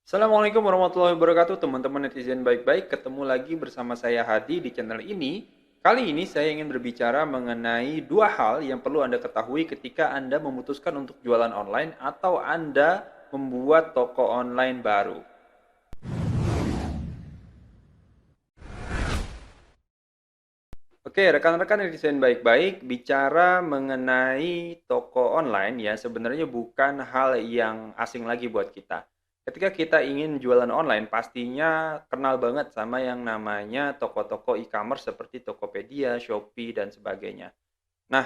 Assalamualaikum warahmatullahi wabarakatuh, teman-teman netizen baik-baik. Ketemu lagi bersama saya Hadi di channel ini. Kali ini saya ingin berbicara mengenai dua hal yang perlu Anda ketahui ketika Anda memutuskan untuk jualan online atau Anda membuat toko online baru. Oke, rekan-rekan netizen baik-baik, bicara mengenai toko online ya sebenarnya bukan hal yang asing lagi buat kita. Ketika kita ingin jualan online, pastinya kenal banget sama yang namanya toko-toko e-commerce seperti Tokopedia, Shopee, dan sebagainya. Nah,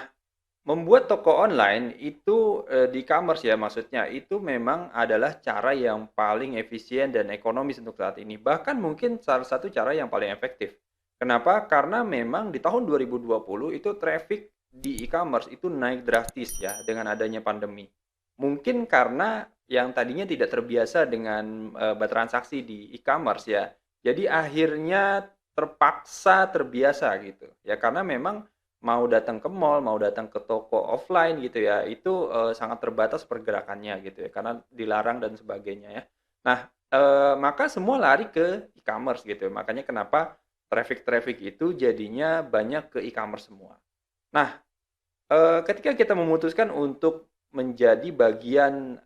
membuat toko online itu di e-commerce ya maksudnya, itu memang adalah cara yang paling efisien dan ekonomis untuk saat ini. Bahkan mungkin salah satu cara yang paling efektif. Kenapa? Karena memang di tahun 2020 itu traffic di e-commerce itu naik drastis ya dengan adanya pandemi. Mungkin karena yang tadinya tidak terbiasa dengan bertransaksi di e-commerce ya. Jadi akhirnya terpaksa terbiasa gitu. Ya karena memang mau datang ke mall, mau datang ke toko offline gitu ya, itu, sangat terbatas pergerakannya gitu ya, karena dilarang dan sebagainya ya. Nah, maka semua lari ke e-commerce gitu, makanya kenapa traffic-traffic itu jadinya banyak ke e-commerce semua. Nah, ketika kita memutuskan untuk menjadi bagian,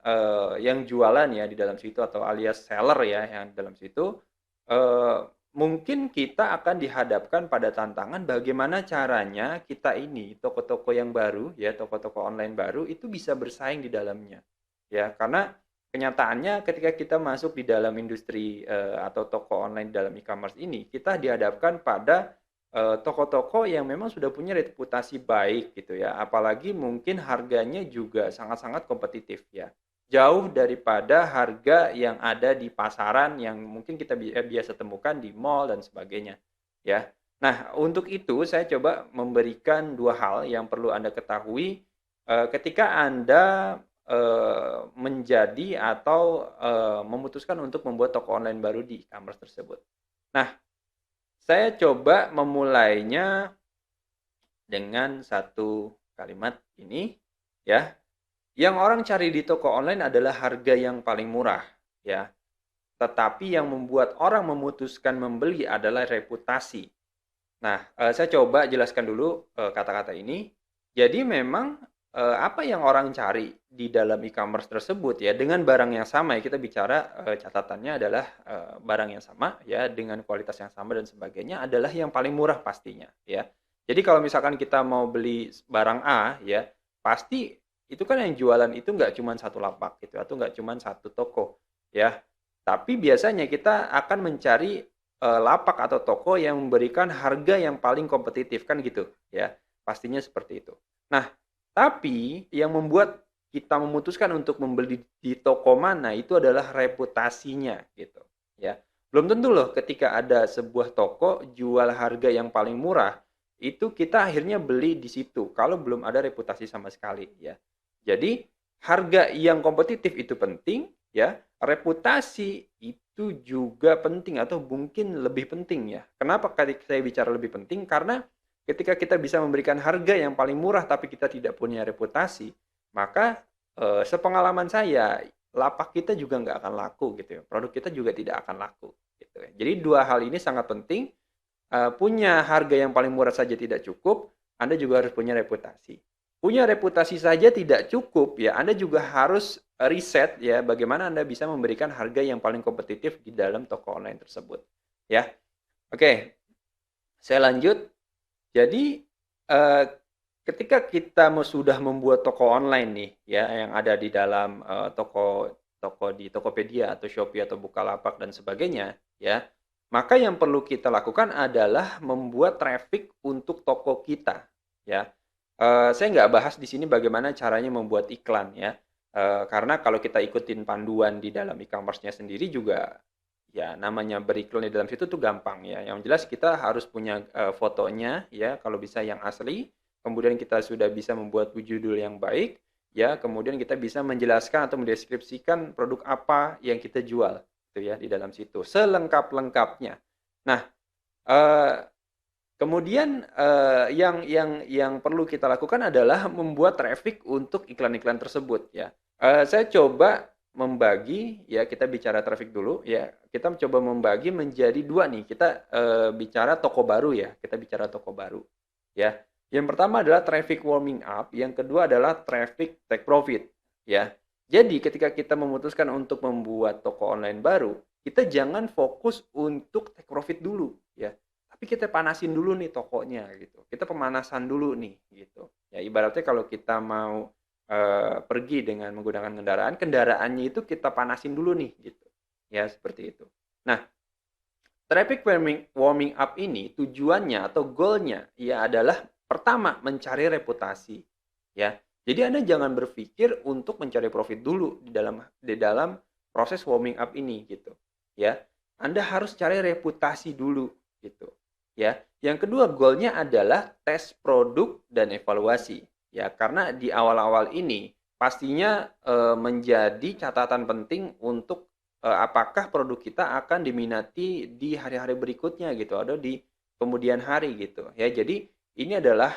yang jualan ya di dalam situ atau alias seller ya yang di dalam situ, eee, mungkin kita akan dihadapkan pada tantangan bagaimana caranya kita ini, toko-toko yang baru ya, toko-toko online baru itu bisa bersaing di dalamnya, ya. Karena kenyataannya ketika kita masuk di dalam industri, atau toko online dalam e-commerce ini, kita dihadapkan pada toko-toko yang memang sudah punya reputasi baik gitu ya, apalagi mungkin harganya juga sangat-sangat kompetitif ya. Jauh daripada harga yang ada di pasaran yang mungkin kita biasa temukan di mall dan sebagainya, ya. Nah, untuk itu saya coba memberikan 2 hal yang perlu Anda ketahui, ketika Anda, menjadi atau, memutuskan untuk membuat toko online baru di e-commerce tersebut. Nah, saya coba memulainya dengan satu kalimat ini, ya, yang orang cari di toko online adalah harga yang paling murah, ya. Tetapi yang membuat orang memutuskan membeli adalah reputasi. Nah, saya coba jelaskan dulu, kata-kata ini. Jadi memang, apa yang orang cari di dalam e-commerce tersebut ya, dengan barang yang sama ya, kita bicara, catatannya adalah, barang yang sama ya, dengan kualitas yang sama dan sebagainya, adalah yang paling murah pastinya ya. Jadi kalau misalkan kita mau beli barang A ya, pasti itu kan yang jualan itu nggak cuma satu lapak gitu, atau nggak cuma satu toko ya. Tapi biasanya kita akan mencari lapak atau toko yang memberikan harga yang paling kompetitif kan gitu ya, pastinya seperti itu. Nah, tapi yang membuat kita memutuskan untuk membeli di toko mana itu adalah reputasinya gitu ya. Belum tentu loh ketika ada sebuah toko jual harga yang paling murah, itu kita akhirnya beli di situ kalau belum ada reputasi sama sekali ya. Jadi harga yang kompetitif itu penting ya, reputasi itu juga penting atau mungkin lebih penting ya. Kenapa tadi saya bicara lebih penting? Karena ketika kita bisa memberikan harga yang paling murah tapi kita tidak punya reputasi, maka, sepengalaman saya, lapak kita juga nggak akan laku gitu ya, produk kita juga tidak akan laku gitu ya. Jadi 2 hal ini sangat penting, punya harga yang paling murah saja tidak cukup, Anda juga harus punya reputasi. Punya reputasi saja tidak cukup ya, Anda juga harus riset ya, bagaimana Anda bisa memberikan harga yang paling kompetitif di dalam toko online tersebut, ya. Oke, saya lanjut. Jadi, eee, ketika kita sudah membuat toko online nih ya, yang ada di dalam, toko toko di Tokopedia atau Shopee atau Bukalapak dan sebagainya ya, maka yang perlu kita lakukan adalah membuat traffic untuk toko kita ya. Saya nggak bahas di sini bagaimana caranya membuat iklan ya, karena kalau kita ikutin panduan di dalam e-commerce-nya sendiri juga ya, namanya beriklan di dalam situ tuh gampang ya, yang jelas kita harus punya, fotonya ya, kalau bisa yang asli, kemudian kita sudah bisa membuat judul yang baik, ya, kemudian kita bisa menjelaskan atau mendeskripsikan produk apa yang kita jual, gitu ya, di dalam situ, selengkap-lengkapnya. Nah, eee, kemudian, yang perlu kita lakukan adalah membuat traffic untuk iklan-iklan tersebut ya. Saya coba membagi ya, kita bicara traffic dulu ya. Kita mencoba membagi menjadi dua nih. Kita bicara toko baru ya. Kita bicara toko baru ya. Yang pertama adalah traffic warming up, yang kedua adalah traffic take profit ya. Jadi ketika kita memutuskan untuk membuat toko online baru, kita jangan fokus untuk take profit dulu ya. Tapi kita panasin dulu nih tokonya gitu. Kita pemanasan dulu nih gitu. Ya ibaratnya kalau kita mau pergi dengan menggunakan kendaraan, kendaraannya itu kita panasin dulu nih gitu. Ya seperti itu. Nah, traffic warming up ini tujuannya atau goalnya ya adalah pertama mencari reputasi ya. Jadi Anda jangan berpikir untuk mencari profit dulu di dalam proses warming up ini gitu ya. Anda harus cari reputasi dulu gitu ya. Yang kedua goalnya adalah tes produk dan evaluasi ya, karena di awal-awal ini pastinya menjadi catatan penting untuk apakah produk kita akan diminati di hari-hari berikutnya gitu atau di kemudian hari gitu ya. Jadi ini adalah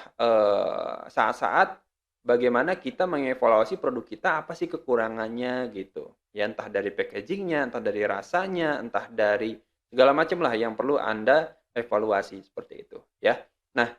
saat-saat bagaimana kita mengevaluasi produk kita, apa sih kekurangannya gitu ya, entah dari packagingnya, entah dari rasanya, entah dari segala macam lah yang perlu Anda evaluasi seperti itu ya. Nah,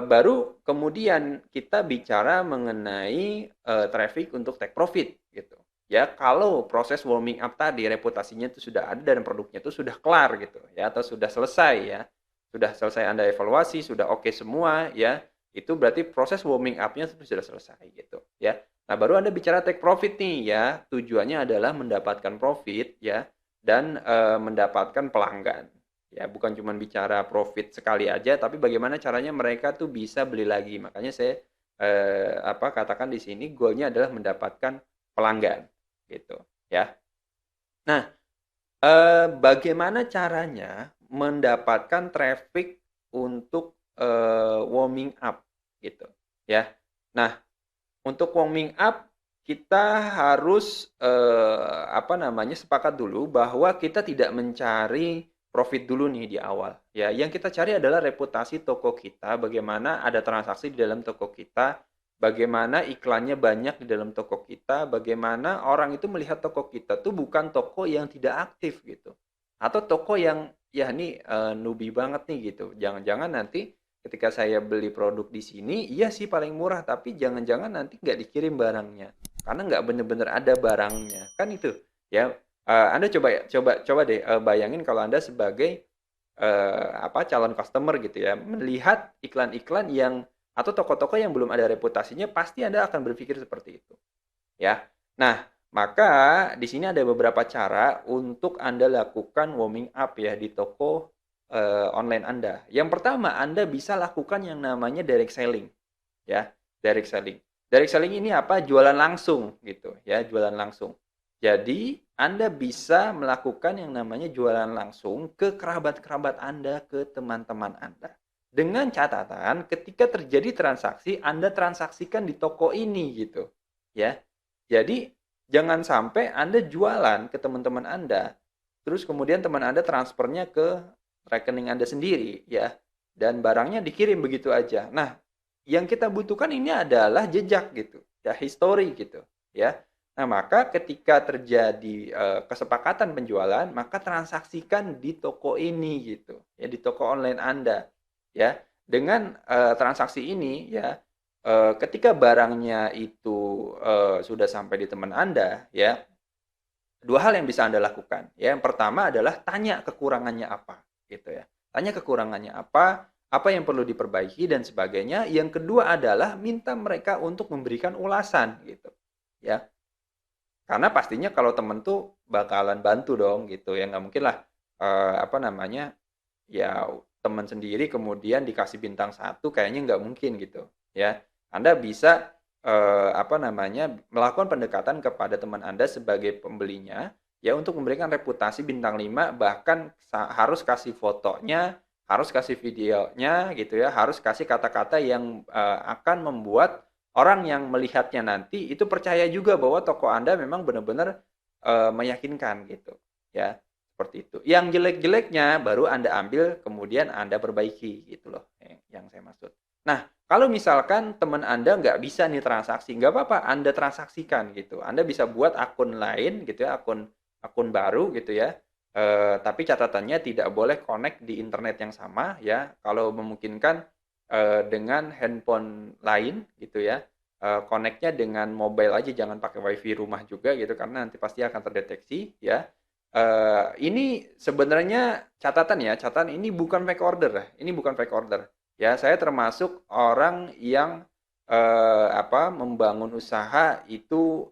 baru kemudian kita bicara mengenai traffic untuk take profit gitu ya. Kalau proses warming up tadi reputasinya itu sudah ada dan produknya itu sudah kelar gitu ya, atau sudah selesai ya, sudah selesai Anda evaluasi, sudah oke semua ya, itu berarti proses warming up-nya sudah selesai gitu ya. Nah baru Anda bicara take profit nih ya, tujuannya adalah mendapatkan profit ya, dan mendapatkan pelanggan ya, bukan cuma bicara profit sekali aja, tapi bagaimana caranya mereka tuh bisa beli lagi. Makanya saya katakan di sini goalnya adalah mendapatkan pelanggan gitu ya. Nah, bagaimana caranya mendapatkan traffic untuk warming up gitu ya. Nah, untuk warming up kita harus sepakat dulu bahwa kita tidak mencari profit dulu nih di awal ya. Yang kita cari adalah reputasi toko kita, bagaimana ada transaksi di dalam toko kita, bagaimana iklannya banyak di dalam toko kita, bagaimana orang itu melihat toko kita tuh bukan toko yang tidak aktif gitu, atau toko yang ya ini newbie banget nih gitu. Jangan-jangan nanti ketika saya beli produk di sini, iya sih paling murah, tapi jangan-jangan nanti nggak dikirim barangnya karena nggak bener-bener ada barangnya kan itu ya. Anda coba deh bayangin kalau Anda sebagai calon customer gitu ya, melihat iklan-iklan yang atau toko-toko yang belum ada reputasinya, pasti Anda akan berpikir seperti itu ya. Nah, maka di sini ada beberapa cara untuk Anda lakukan warming up ya di toko online Anda. Yang pertama, Anda bisa lakukan yang namanya direct selling ya. Direct selling. Direct selling ini apa? Jualan langsung gitu ya, jualan langsung. Jadi, Anda bisa melakukan yang namanya jualan langsung ke kerabat-kerabat Anda, ke teman-teman Anda. Dengan catatan ketika terjadi transaksi, Anda transaksikan di toko ini gitu. Ya. Jadi, jangan sampai Anda jualan ke teman-teman Anda, terus kemudian teman Anda transfernya ke rekening Anda sendiri ya, dan barangnya dikirim begitu aja. Nah, yang kita butuhkan ini adalah jejak gitu, ya history gitu ya. Nah, maka ketika terjadi kesepakatan penjualan, maka transaksikan di toko ini gitu, ya di toko online Anda, ya. Dengan transaksi ini ya, ketika barangnya itu sudah sampai di teman Anda, ya, dua hal yang bisa Anda lakukan. Ya, yang pertama adalah tanya kekurangannya apa, gitu ya. Tanya kekurangannya apa yang perlu diperbaiki dan sebagainya. Yang kedua adalah minta mereka untuk memberikan ulasan, gitu, ya. Karena pastinya kalau temen tuh bakalan bantu dong gitu ya, nggak mungkin lah ya teman sendiri kemudian dikasih bintang satu, kayaknya nggak mungkin gitu ya. Anda bisa melakukan pendekatan kepada teman Anda sebagai pembelinya ya, untuk memberikan reputasi bintang 5, bahkan harus kasih fotonya, harus kasih videonya gitu ya, harus kasih kata-kata yang akan membuat orang yang melihatnya nanti itu percaya juga bahwa toko Anda memang benar-benar meyakinkan gitu ya, seperti itu. Yang jelek-jeleknya baru Anda ambil kemudian Anda perbaiki gitu loh, yang saya maksud. Nah, Kalau misalkan teman Anda nggak bisa nih transaksi, nggak apa-apa, Anda transaksikan gitu. Anda bisa buat akun lain gitu ya, akun akun baru gitu ya. Tapi catatannya tidak boleh connect di internet yang sama ya. Kalau memungkinkan dengan handphone lain gitu ya. Connect-nya dengan mobile aja, jangan pakai WiFi rumah juga gitu karena nanti pasti akan terdeteksi ya. Ini sebenarnya catatan ini bukan fake order ya. Ini bukan fake order. Ya, saya termasuk orang yang membangun usaha itu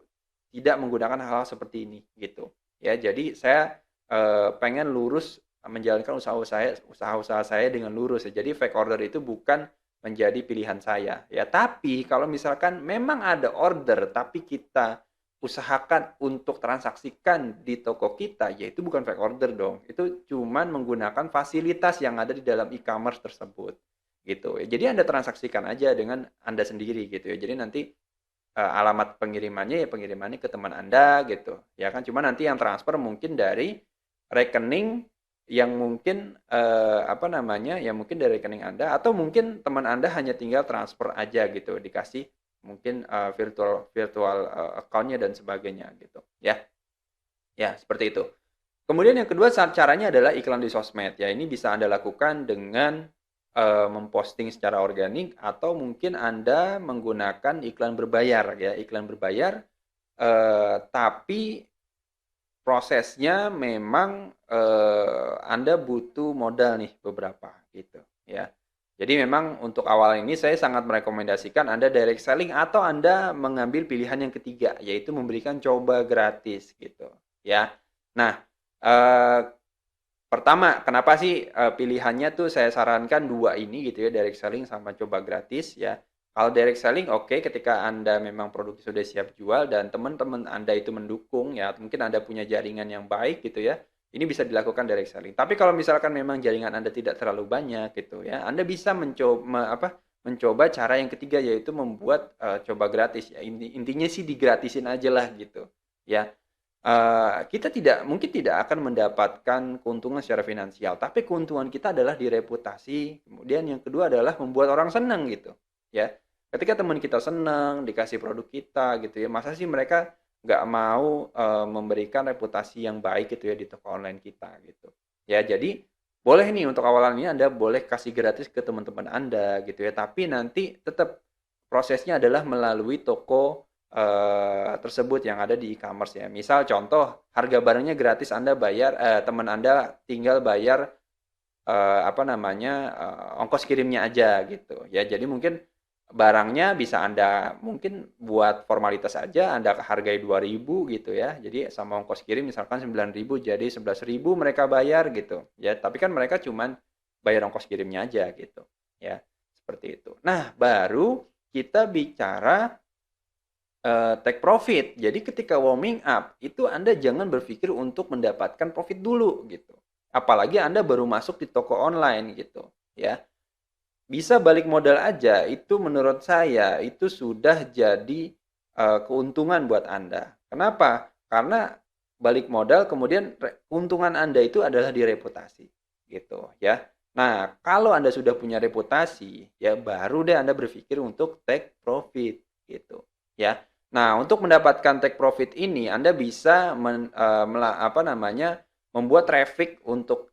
tidak menggunakan hal-hal seperti ini gitu. Ya, jadi saya pengen lurus menjalankan usaha-usaha saya dengan lurus ya. Jadi fake order itu bukan menjadi pilihan saya ya. Tapi kalau misalkan memang ada order tapi kita usahakan untuk transaksikan di toko kita, ya itu bukan fake order dong. Itu cuman menggunakan fasilitas yang ada di dalam e-commerce tersebut gitu ya. Jadi Anda transaksikan aja dengan Anda sendiri gitu ya. Jadi nanti alamat pengirimannya ya pengirimannya ke teman Anda gitu. Ya kan cuma nanti yang transfer mungkin dari rekening yang mungkin ya mungkin dari rekening Anda atau mungkin teman Anda hanya tinggal transfer aja gitu, dikasih mungkin virtual virtual account-nya dan sebagainya gitu ya. Ya, seperti itu. Kemudian yang kedua caranya adalah iklan di sosmed. Ya, ini bisa Anda lakukan dengan memposting secara organik atau mungkin Anda menggunakan iklan berbayar ya, iklan berbayar tapi prosesnya memang Anda butuh modal nih beberapa gitu ya. Jadi memang untuk awal ini saya sangat merekomendasikan Anda direct selling atau Anda mengambil pilihan yang ketiga yaitu memberikan coba gratis gitu ya. Nah, eh, pertama, kenapa sih pilihannya tuh saya sarankan dua ini gitu ya, direct selling sama coba gratis ya. Kalau direct selling oke, ketika Anda memang produk sudah siap jual dan teman-teman Anda itu mendukung ya, mungkin Anda punya jaringan yang baik gitu ya. Ini bisa dilakukan direct selling. Tapi kalau misalkan memang jaringan Anda tidak terlalu banyak gitu ya, Anda bisa mencoba cara yang ketiga yaitu membuat coba gratis ya. Intinya sih digratisin aja lah gitu ya. Kita mungkin tidak akan mendapatkan keuntungan secara finansial, tapi keuntungan kita adalah di reputasi, kemudian yang kedua adalah membuat orang senang gitu, ya. Ketika teman kita senang, dikasih produk kita gitu ya, masa sih mereka nggak mau, memberikan reputasi yang baik gitu ya di toko online kita gitu. Ya jadi, boleh nih untuk awalan ini Anda boleh kasih gratis ke teman-teman Anda gitu ya, tapi nanti tetap prosesnya adalah melalui toko tersebut yang ada di e-commerce ya. Misal contoh, harga barangnya gratis Anda bayar teman Anda tinggal bayar ongkos kirimnya aja gitu. Ya, jadi mungkin barangnya bisa Anda mungkin buat formalitas aja Anda hargai 2.000 gitu ya. Jadi sama ongkos kirim misalkan 9.000 jadi 11.000 mereka bayar gitu. Ya, tapi kan mereka cuman bayar ongkos kirimnya aja gitu. Ya, seperti itu. Nah, baru kita bicara take profit. Jadi ketika warming up, itu Anda jangan berpikir untuk mendapatkan profit dulu gitu. Apalagi Anda baru masuk di toko online gitu, ya. Bisa balik modal aja, itu menurut saya itu sudah jadi keuntungan buat Anda. Kenapa? Karena balik modal kemudian keuntungan Anda itu adalah di reputasi gitu, ya. Nah, kalau Anda sudah punya reputasi, ya baru deh Anda berpikir untuk take profit gitu, ya. Nah, untuk mendapatkan take profit ini Anda bisa membuat traffic untuk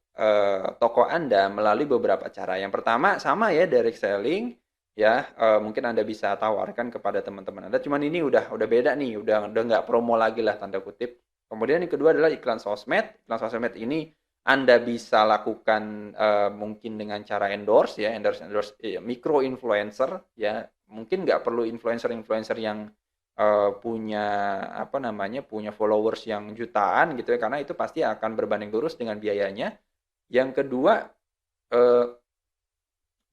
toko Anda melalui beberapa cara. Yang pertama sama ya direct selling ya, mungkin Anda bisa tawarkan kepada teman-teman Anda, cuman ini udah beda nih, udah nggak promo lagi lah tanda kutip. Kemudian yang kedua adalah iklan sosmed. Iklan sosmed ini Anda bisa lakukan mungkin dengan cara endorse ya, endorse micro influencer ya. Mungkin nggak perlu influencer-influencer yang punya followers yang jutaan gitu ya, karena itu pasti akan berbanding lurus dengan biayanya. Yang kedua, eh,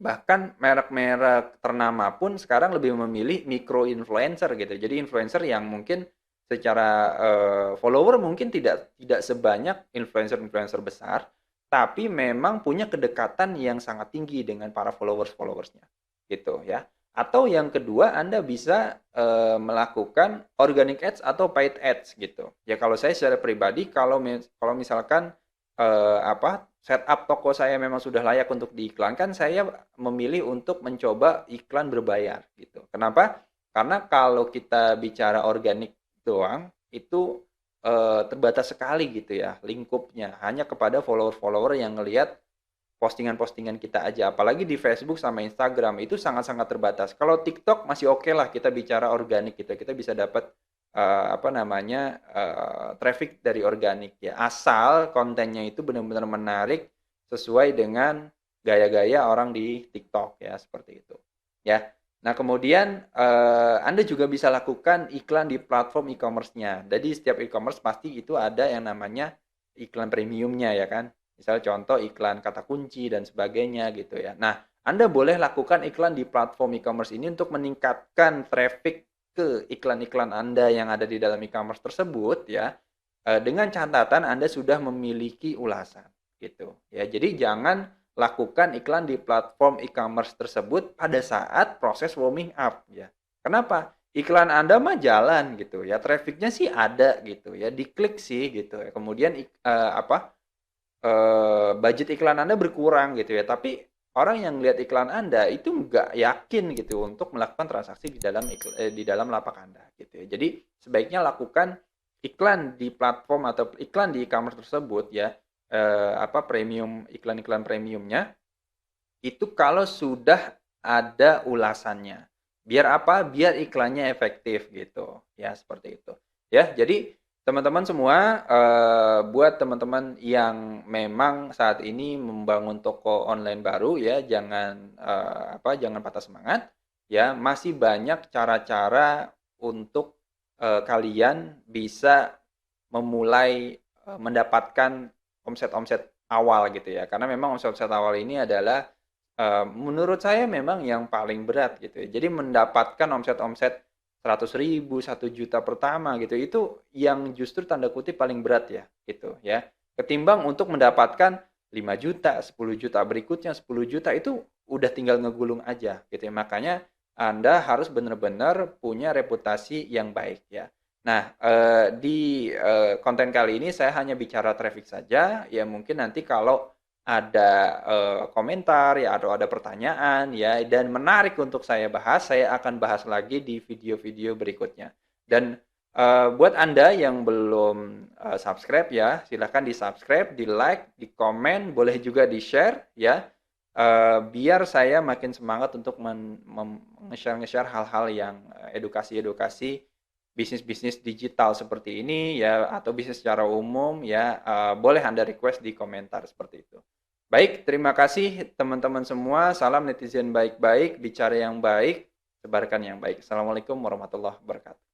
bahkan merek-merek ternama pun sekarang lebih memilih micro influencer gitu. Jadi influencer yang mungkin secara follower mungkin tidak sebanyak influencer-influencer besar, tapi memang punya kedekatan yang sangat tinggi dengan para followers-followersnya gitu ya. Atau yang kedua Anda bisa melakukan organic ads atau paid ads gitu. Ya kalau saya secara pribadi kalau misalkan setup toko saya memang sudah layak untuk diiklankan, saya memilih untuk mencoba iklan berbayar gitu. Kenapa? Karena kalau kita bicara organik doang, itu terbatas sekali gitu ya lingkupnya, hanya kepada follower-follower yang ngelihat postingan-postingan kita aja. Apalagi di Facebook sama Instagram itu sangat-sangat terbatas. Kalau TikTok masih oke lah kita bicara organik gitu. Kita bisa dapat apa namanya traffic dari organik ya. Asal kontennya itu benar-benar menarik sesuai dengan gaya-gaya orang di TikTok ya seperti itu. Ya. Nah, kemudian Anda juga bisa lakukan iklan di platform e-commerce-nya. Jadi setiap e-commerce pasti itu ada yang namanya iklan premiumnya ya kan. Misal contoh iklan kata kunci dan sebagainya gitu ya. Nah, Anda boleh lakukan iklan di platform e-commerce ini untuk meningkatkan traffic ke iklan-iklan Anda yang ada di dalam e-commerce tersebut ya. Dengan catatan Anda sudah memiliki ulasan gitu ya. Jadi jangan lakukan iklan di platform e-commerce tersebut pada saat proses warming up ya. Kenapa? Iklan Anda mah jalan gitu ya. Trafficnya sih ada gitu ya. Diklik sih gitu ya. Kemudian budget iklan Anda berkurang gitu ya, tapi orang yang lihat iklan Anda itu nggak yakin gitu untuk melakukan transaksi di dalam lapak Anda gitu ya. Jadi sebaiknya lakukan iklan di platform atau iklan di e-commerce tersebut ya, premium iklan-iklan premiumnya itu kalau sudah ada ulasannya. Biar apa? Biar iklannya efektif gitu ya, seperti itu. Ya, jadi teman-teman semua, buat teman-teman yang memang saat ini membangun toko online baru ya, jangan patah semangat ya, masih banyak cara-cara untuk kalian bisa memulai mendapatkan omset-omset awal gitu ya. Karena memang omset-omset awal ini adalah menurut saya memang yang paling berat gitu ya. Jadi mendapatkan omset-omset 100.000, 1 juta pertama gitu, itu yang justru tanda kutip paling berat ya, gitu ya. Ketimbang untuk mendapatkan 5 juta, 10 juta berikutnya, 10 juta itu udah tinggal ngegulung aja gitu ya. Makanya Anda harus benar-benar punya reputasi yang baik ya. Nah, di konten kali ini saya hanya bicara traffic saja, ya mungkin nanti kalau ada komentar ya atau ada pertanyaan ya dan menarik untuk saya bahas, saya akan bahas lagi di video-video berikutnya. Dan buat Anda yang belum subscribe ya, silahkan di-subscribe, di-like, di-komen, boleh juga di-share ya. Biar saya makin semangat untuk nge-share hal-hal yang edukasi-edukasi bisnis-bisnis digital seperti ini ya atau bisnis secara umum ya, boleh Anda request di komentar seperti itu. Baik, terima kasih teman-teman semua. Salam netizen baik-baik, bicara yang baik, sebarkan yang baik. Assalamualaikum warahmatullahi wabarakatuh.